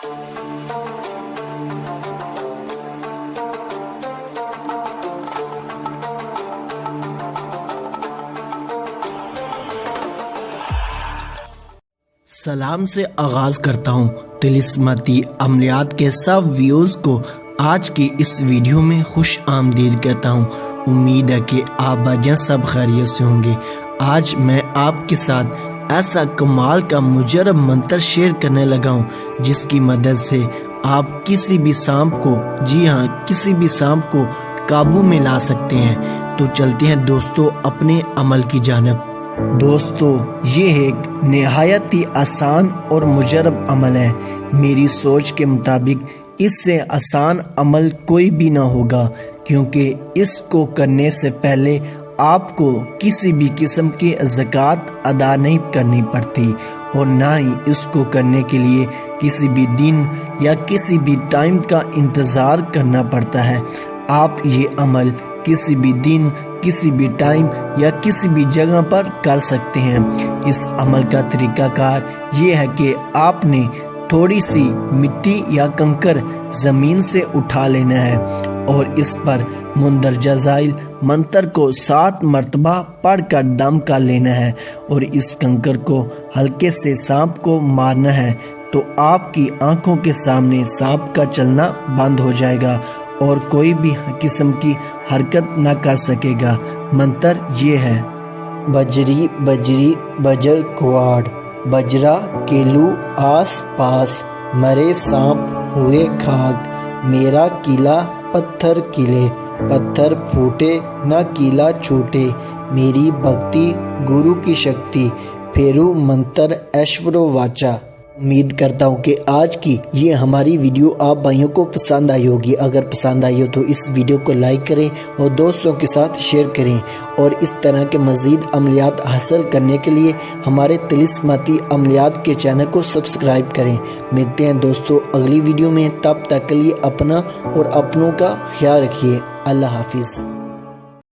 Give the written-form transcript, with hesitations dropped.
سلام سے آغاز کرتا ہوں طلسماتی عملیات کے سب ویوز کو آج کی اس ویڈیو میں خوش آمدید کہتا ہوں۔ امید ہے کہ آپ بھائیاں سب خیریت سے ہوں گے۔ آج میں آپ کے ساتھ ایسا کمال کا مجرب منتر شیئر کرنے لگا ہوں جس کی مدد سے آپ کسی بھی سانپ کو، جی ہاں کسی بھی سانپ کو قابو میں لا سکتے ہیں۔ تو چلتے ہیں دوستو اپنے عمل کی جانب۔ دوستو یہ ایک نہایت ہی آسان اور مجرب عمل ہے۔ میری سوچ کے مطابق اس سے آسان عمل کوئی بھی نہ ہوگا، کیونکہ اس کو کرنے سے پہلے آپ کو کسی بھی قسم کی زکوٰۃ ادا نہیں کرنی پڑتی، اور نہ ہی اس کو کرنے کے لیے کسی بھی دن یا کسی بھی ٹائم کا انتظار کرنا پڑتا ہے۔ آپ یہ عمل کسی بھی دن، کسی بھی ٹائم یا کسی بھی جگہ پر کر سکتے ہیں۔ اس عمل کا طریقہ کار یہ ہے کہ آپ نے تھوڑی سی مٹی یا کنکر زمین سے اٹھا لینا ہے اور اس پر مندرجہ ذیل منتر کو 7 مرتبہ پڑھ کر دم کر لینا ہے، اور اس کنکر کو ہلکے سے سانپ کو مارنا ہے تو آپ کی آنکھوں کے سامنے سانپ کا چلنا بند ہو جائے گا اور کوئی بھی قسم کی حرکت نہ کر سکے گا۔ منتر یہ ہے: بجری بجری بجر کواڑ، بجرا کیلو آس پاس، مرے سانپ ہوئے کھاگ، میرا کیلا پتھر کلے، پتھر پھوٹے نہ کیلا چھوٹے، میری بھکتی گرو کی شکتی، پھیرو منتر ایشورو واچا۔ امید کرتا ہوں کہ آج کی یہ ہماری ویڈیو آپ بھائیوں کو پسند آئی ہوگی۔ اگر پسند آئی ہو تو اس ویڈیو کو لائک کریں اور دوستوں کے ساتھ شیئر کریں، اور اس طرح کے مزید عملیات حاصل کرنے کے لیے ہمارے طلسماتی عملیات کے چینل کو سبسکرائب کریں۔ ملتے ہیں دوستوں اگلی ویڈیو میں، تب تک کے لیے اپنا اور اپنوں کا خیال رکھیے۔ اللہ حافظ۔